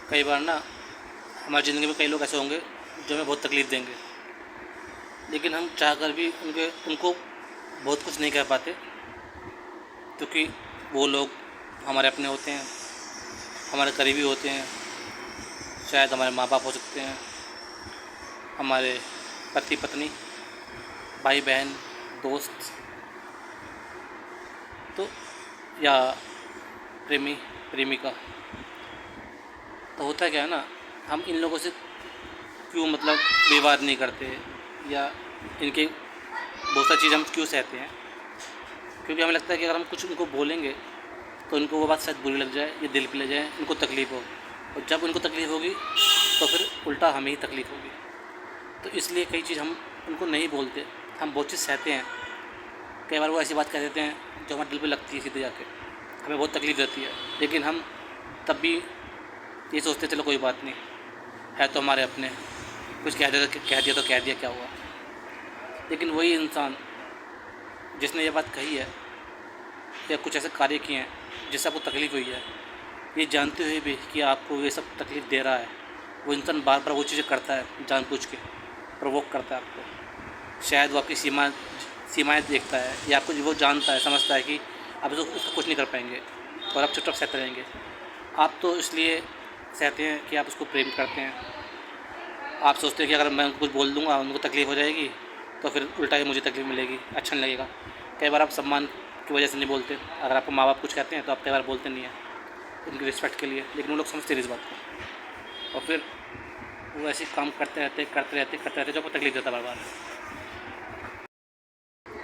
कई बार ना हमारी ज़िंदगी में कई लोग ऐसे होंगे जो हमें बहुत तकलीफ़ देंगे, लेकिन हम चाह कर भी उनको बहुत कुछ नहीं कह पाते, क्योंकि वो लोग हमारे अपने होते हैं, हमारे करीबी होते हैं। शायद हमारे माँ बाप हो सकते हैं, हमारे पति पत्नी, भाई बहन, दोस्त, तो या प्रेमी प्रेमिका। तो होता क्या है ना, हम इन लोगों से क्यों मतलब विवाद नहीं करते, या इनके बहुत सारी चीज़ हम क्यों सहते हैं, क्योंकि हमें लगता है कि अगर हम कुछ उनको बोलेंगे तो इनको वो बात शायद बुरी लग जाए या दिल पे ले जाए, इनको तकलीफ़ हो, और जब उनको तकलीफ़ होगी तो फिर उल्टा हमें ही तकलीफ़ होगी। तो इसलिए कई चीज़ हम उनको नहीं बोलते, हम बहुत चीज़ सहते हैं। कई बार वो ऐसी बात कह देते हैं जो हमारे दिल पे लगती है सीधे जाके, हमें बहुत तकलीफ़ देती है, लेकिन हम तब भी ये सोचते चलो कोई बात नहीं, है तो हमारे अपने, कुछ कह दिया तो कह दिया, क्या हुआ। लेकिन वही इंसान जिसने ये बात कही है या कुछ ऐसे कार्य किए हैं जिससे आपको तकलीफ़ हुई है, ये जानते हुए भी कि आपको ये सब तकलीफ़ दे रहा है, वो इंसान बार बार वो चीज़ें करता है जानबूझ के, प्रवोक करता है आपको। शायद वो आपकी सीमाएँ देखता है, या आपको वो जानता है, समझता है कि आप उसका कुछ नहीं कर पाएंगे और आप चुपचाप सहते रहेंगे। आप तो इसलिए सहते हैं कि आप उसको प्रेम करते हैं। आप सोचते हैं कि अगर मैं उनको कुछ बोल दूँगा उनको तकलीफ़ हो जाएगी, तो फिर उल्टा ही मुझे तकलीफ़ मिलेगी, अच्छा नहीं लगेगा। कई बार आप सम्मान की वजह से नहीं बोलते। अगर आपको माँ बाप कुछ कहते हैं तो आप कई बार बोलते नहीं हैं उनकी रिस्पेक्ट के लिए, लेकिन वो लोग समझते नहीं इस बात को, और फिर वो ऐसे काम करते रहते जो आपको तकलीफ़ देता है बार बार।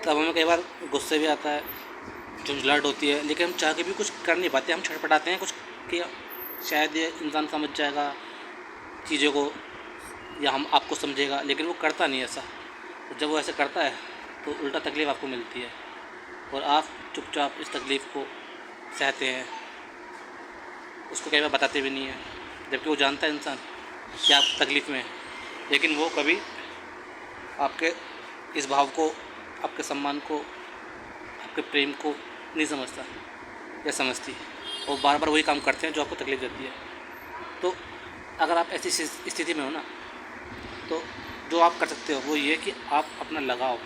तब हमें कई बार गुस्से भी आता है, झुंझलाहट होती है, लेकिन हम चाह के भी कुछ कर नहीं पाते। हम छटपटाते हैं कुछ कि शायद ये इंसान समझ जाएगा चीज़ों को, या हम आपको समझेगा, लेकिन वो करता नहीं ऐसा। तो जब वो ऐसे करता है तो उल्टा तकलीफ़ आपको मिलती है, और आप चुपचाप इस तकलीफ़ को सहते हैं, उसको कई बार बताते भी नहीं हैं, जबकि वो जानता है इंसान कि आप तकलीफ़ में हैं, लेकिन वो कभी आपके इस भाव को, आपके सम्मान को, आपके प्रेम को नहीं समझता या समझती, और बार बार वही काम करते हैं जो आपको तकलीफ़ देती है। तो अगर आप ऐसी स्थिति में हो ना, तो जो आप कर सकते हो वो ये कि आप अपना लगाव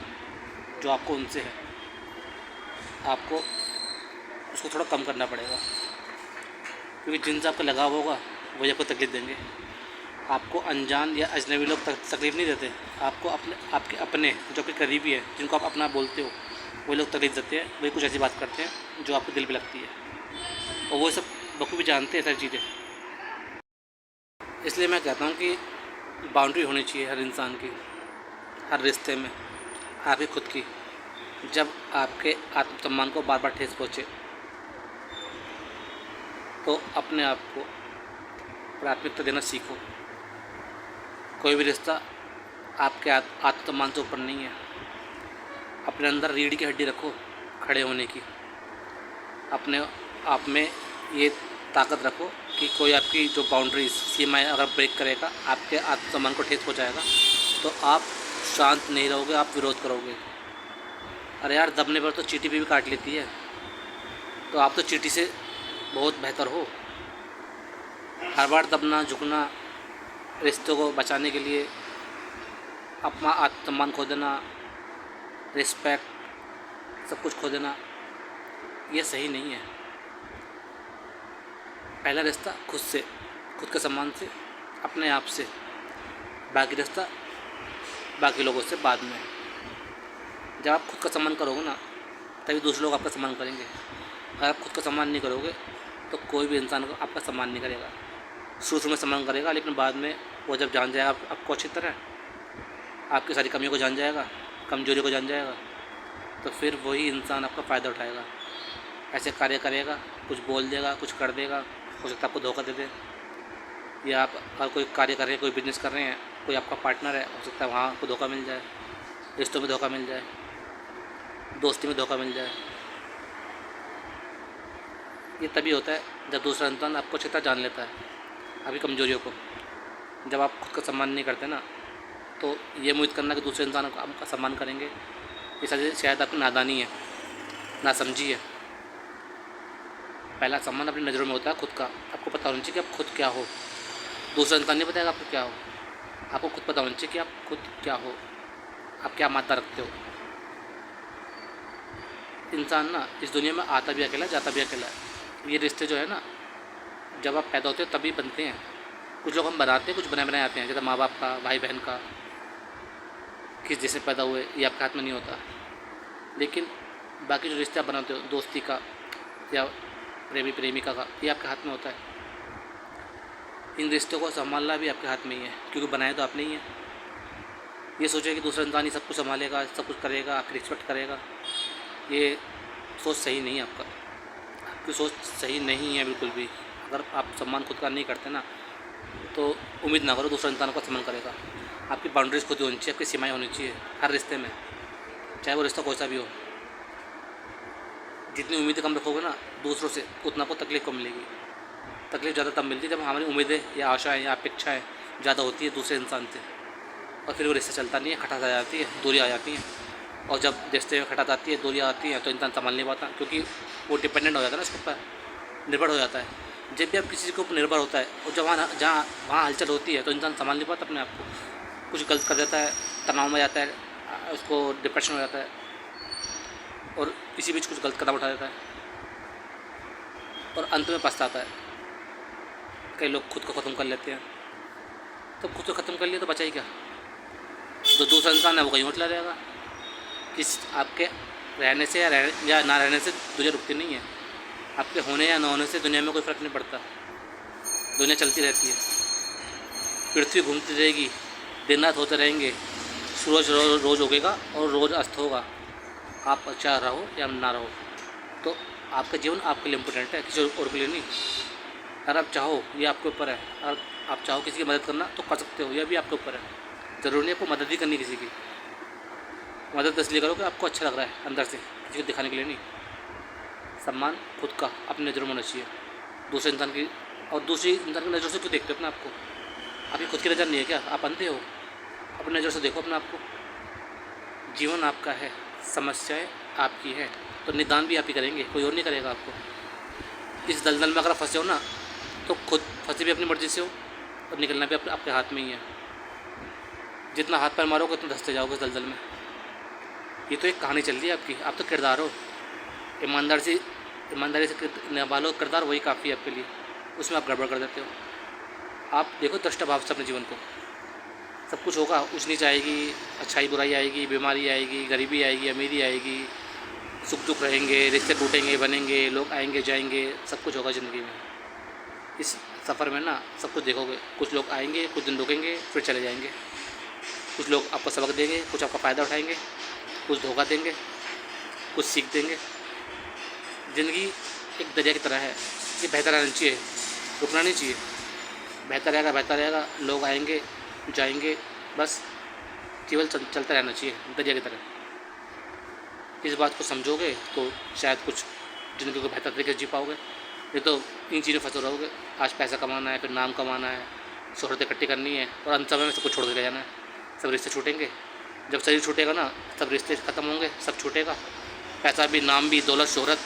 जो आपको उनसे है, आपको उसको थोड़ा कम करना पड़ेगा, क्योंकि जिनसे आपका लगाव होगा वही आपको तकलीफ़ देंगे। आपको अनजान या अजनबी लोग तकलीफ़ नहीं देते, आपको आपके अपने जो आपके करीबी है, जिनको आप अपना बोलते हो, वही लोग तकलीफ़ देते हैं, वही कुछ ऐसी बात करते हैं जो आपको दिल पे लगती है, और वो सब बखूबी जानते हैं सारी चीज़ें। इसलिए मैं कहता हूँ कि बाउंड्री होनी चाहिए हर इंसान की, हर रिश्ते में, आपकी खुद की। जब आपके आत्मसम्मान को बार बार ठेस पहुँचे तो अपने आप को प्राथमिकता देना सीखो। कोई भी रिश्ता आपके आत्मसम्मान से ऊपर नहीं है। अपने अंदर रीढ़ की हड्डी रखो खड़े होने की, अपने आप में ये ताकत रखो कि कोई आपकी जो बाउंड्रीज सीमाएँ अगर ब्रेक करेगा, आपके आत्मसम्मान को ठेस पहुँचाएगा, तो आप शांत नहीं रहोगे, आप विरोध करोगे। अरे यार, दबने पर तो चींटी भी काट लेती है, तो आप तो चींटी से बहुत बेहतर हो। हर बार दबना झुकना, रिश्तों को बचाने के लिए अपना आत्मसम्मान खो देना, रिस्पेक्ट, सब कुछ खो देना, ये सही नहीं है। पहला रिश्ता खुद से, खुद के सम्मान से, अपने आप से, बाकी रिश्ता बाकी लोगों से बाद में। जब आप खुद का सम्मान करोगे ना, तभी दूसरे लोग आपका सम्मान करेंगे। अगर आप खुद का सम्मान नहीं करोगे तो कोई भी इंसान आपका सम्मान नहीं करेगा। शुरू में सम्मान करेगा, लेकिन बाद में वो जब जान जाएगा आपको अच्छी तरह, आपकी सारी कमियों को जान जाएगा, कमजोरी को जान जाएगा, तो फिर वही इंसान आपका फ़ायदा उठाएगा, ऐसे कार्य करेगा, कुछ बोल देगा, कुछ कर देगा, हो सकता है आपको धोखा दे दे। या आप अगर कोई कार्य कर रहे हैं, कोई बिजनेस कर रहे हैं, कोई आपका पार्टनर है, हो सकता है वहाँ आपको धोखा मिल जाए, रिश्तों में धोखा मिल जाए, दोस्ती में धोखा मिल जाए। ये तभी होता है जब दूसरा इंसान आपको अच्छी तरह जान लेता है, आपकी कमजोरियों को। जब आप खुद का सम्मान नहीं करते ना, तो ये उम्मीद करना कि दूसरे इंसान आपका सम्मान करेंगे, ये शायद आपकी नादानी है, नासमझी है। पहला सम्मान अपनी नज़रों में होता है खुद का। आपको पता होना चाहिए कि आप खुद क्या हो, दूसरा इंसान नहीं बताएगा आपको क्या हो। आपको खुद पता होना चाहिए कि आप खुद क्या हो, आप क्या मात्रा रखते हो। इंसान ना इस दुनिया में आता भी अकेला, जाता भी अकेला है। ये रिश्ते जो है ना, जब आप पैदा होते हो तभी बनते हैं। कुछ लोग हम बनाते हैं, कुछ बनाए बनाए आते हैं, जैसे माँ बाप का, भाई बहन का, किस जैसे पैदा हुए ये आपके हाथ में नहीं होता। लेकिन बाकी जो रिश्ते आप बनाते हो, दोस्ती का या प्रेमी प्रेमिका का, ये आपके हाथ में होता है। इन रिश्तों को संभालना भी आपके हाथ में ही है, क्योंकि बनाए तो आपने ही है। ये सोचे कि दूसरा इंसान ही सब कुछ संभालेगा, सब कुछ करेगा, आपकी रिस्पेक्ट करेगा, ये सोच सही नहीं है। आपकी सोच सही नहीं है बिल्कुल भी। अगर आप सम्मान खुद का नहीं करते ना, तो उम्मीद ना करो दूसरा इंसान का सम्मान करेगा। आपकी बाउंड्रीज खुद होनी चाहिए, आपकी सीमाएँ होनी चाहिए हर रिश्ते में, चाहे वो रिश्ता कोई सा भी हो। जितनी उम्मीदें कम रखोगे ना दूसरों से, उतना आपको तकलीफ़ कम मिलेगी। तकलीफ़ ज़्यादा तब मिलती है जब हमारी उम्मीदें या आशाएँ या अपेक्षाएँ ज़्यादा होती है दूसरे इंसान से, और फिर वो रिश्ता चलता नहीं है, खटास आ जाती है, दूरियाँ आ जाती हैं। और जब रिश्ते में खटास आती है, दूरियाँ आती हैं, तो इंसान संभाल नहीं पाता, क्योंकि वो डिपेंडेंट हो जाता है ना उसके ऊपर, निर्भर हो जाता है। जब भी आप किसी के ऊपर निर्भर होता है और जब वहाँ हलचल होती है, तो इंसान संभाल नहीं पाता अपने आप को, कुछ गलत कर देता है, तनाव में जाता है, उसको डिप्रेशन हो जाता है, और इसी बीच कुछ गलत कदम उठा देता है और अंत में पछताता है। कई लोग खुद को ख़त्म कर लेते हैं। तो खुद को ख़त्म कर लिया तो बचा ही क्या। जो दूसरा इंसान है वो कहीं और चला जाएगा। किस आपके रहने से या ना रहने से दुनिया रुकती नहीं है। आपके होने या ना होने से दुनिया में कोई फ़र्क नहीं पड़ता। दुनिया चलती रहती है, पृथ्वी घूमती रहेगी, दिन रात होते रहेंगे, सूरज रोज़ उगेगा और रोज़ अस्त होगा। आप अच्छा रहो या ना रहो, तो आपका जीवन आपके लिए इम्पोर्टेंट है, किसी और के लिए नहीं। अगर आप चाहो, ये आपके ऊपर है, अगर आप चाहो किसी की मदद करना तो कर सकते हो, यह भी आपके ऊपर है। ज़रूरी नहीं आपको मदद ही करनी किसी की। मदद इसलिए करो कि आपको अच्छा लग रहा है अंदर से, किसी को दिखाने के लिए नहीं। सम्मान खुद का अपनी नज़रों में होना चाहिए, दूसरे इंसान की। और दूसरी इंसान की नज़रों से क्यों देखते हो अपने आपको? आपकी खुद की नज़र नहीं है क्या? आप अंधे हो? अपनी नज़र से देखो अपने आपको। जीवन आपका है, समस्याएं आपकी है, तो निदान भी आप ही करेंगे, कोई और नहीं करेगा आपको। इस दलदल में अगर आप फंसे हो ना, तो खुद फंसे भी अपनी मर्ज़ी से हो और निकलना भी आपके हाथ में ही है। जितना हाथ पैर मारोगे उतना धंसते जाओगे इस दलदल में। ये तो एक कहानी चल रही है आपकी, आप तो किरदार हो। ईमानदारी से निभालो किरदार, वही काफ़ी है आपके लिए। उसमें आप गड़बड़ कर देते हो। आप देखो दृष्टा भाव से अपने जीवन को। सब कुछ होगा, ऊंच नीच आएगी, अच्छाई बुराई आएगी, बीमारी आएगी, गरीबी आएगी, अमीरी आएगी, सुख दुख रहेंगे, रिश्ते टूटेंगे बनेंगे, लोग आएंगे जाएंगे, सब कुछ होगा ज़िंदगी में। इस सफ़र में ना सब कुछ देखोगे। कुछ लोग आएंगे, कुछ दिन रुकेंगे, फिर चले जाएंगे। कुछ लोग आपको सबक देंगे, कुछ आपका फ़ायदा उठाएंगे, कुछ धोखा देंगे, कुछ सीख देंगे। ज़िंदगी एक दरिया की तरह है, ये बहता रहना चाहिए, रुकना नहीं चाहिए। बहता रहेगा, लोग आएंगे जाएंगे, बस केवल चलता रहना चाहिए दरिया की तरह। इस बात को समझोगे तो शायद कुछ ज़िंदगी को बेहतर तरीके से जी पाओगे। नहीं तो इन चीज़ों में फंसे रहोगे। आज पैसा कमाना है, फिर नाम कमाना है, शोहरत इकट्ठी करनी है, और अंत समय में सब कुछ छोड़ के जाना है। सब रिश्ते छूटेंगे। जब शरीर छूटेगा ना, सब रिश्ते ख़त्म होंगे, सब छूटेगा। पैसा भी, नाम भी, दौलत, शोहरत,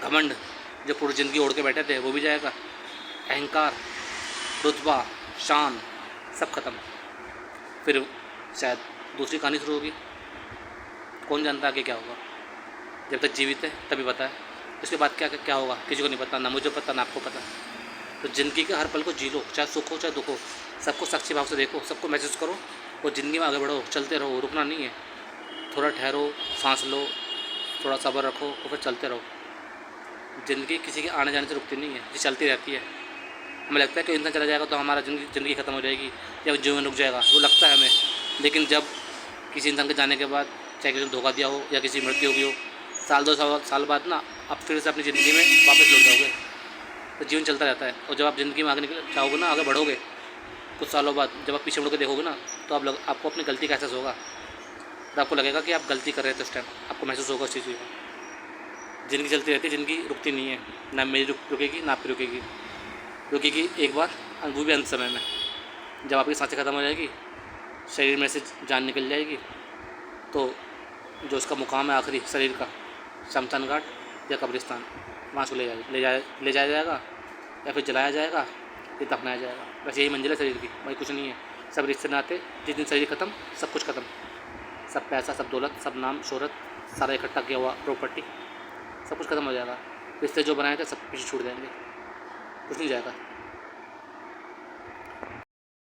घमंड जो पूरी ज़िंदगी ओढ़ के बैठे थे वो भी जाएगा। अहंकार, रुतबा, शान, सब खत्म। फिर शायद दूसरी कहानी शुरू होगी। कौन जानता आगे क्या होगा। जब तक जीवित है तभी पता है, उसके बाद क्या होगा किसी को नहीं पता, ना मुझे पता ना आपको पता। तो ज़िंदगी के हर पल को जी लो, चाहे सुख हो चाहे दुख हो। सबको साक्षी भाव से देखो, सबको महसूस करो और ज़िंदगी में आगे बढ़ो, चलते रहो, रुकना नहीं है। थोड़ा ठहरो, सांस लो, थोड़ा सब्र रखो और फिर चलते रहो। ज़िंदगी किसी के आने जाने से रुकती नहीं है, ये चलती रहती है। हमें लगता है कि इंसान चला जाएगा तो हमारा ज़िंदगी ख़त्म हो जाएगी या जीवन रुक जाएगा, वो लगता है हमें। लेकिन जब किसी इंसान के जाने के बाद, चाहे किसी ने धोखा दिया हो या किसी मृत्यु हो गई हो, साल 2 साल बाद ना आप फिर से अपनी ज़िंदगी में वापस लौट जाओगे। तो जीवन चलता रहता है। और जब आप ज़िंदगी में आगे निकल जाओगे ना, आगे बढ़ोगे, कुछ सालों बाद जब आप पीछे मुड़ के देखोगे ना, तो आपको अपनी गलती का एहसास होगा। तो आपको लगेगा कि आप गलती कर रहे थे उस टाइम, आपको महसूस होगा उस चीज़ का। ज़िंदगी चलती रहती है, ज़िंदगी रुकती नहीं है। ना मेरी रुकेगी ना आपकी रुकेगी एक बार, वो भी अंत समय में, जब आपकी सांसें ख़त्म हो जाएगी, शरीर में से जान निकल जाएगी, तो जो उसका मुकाम है आखिरी शरीर का, शमशान घाट या कब्रिस्तान, वहाँ से ले जाया जाएगा या फिर जलाया जाएगा ये दफनाया जाएगा। बस यही मंजिल है शरीर की, वही कुछ नहीं है। सब रिश्ते नाते, जिस दिन शरीर ख़त्म सब कुछ ख़त्म, सब पैसा, सब दौलत, सब नाम शोहरत, सारा इकट्ठा किया हुआ प्रॉपर्टी, सब कुछ ख़त्म हो जाएगा। रिश्ते जो बनाए थे सब पीछे छूट जाएंगे, कुछ नहीं जाएगा।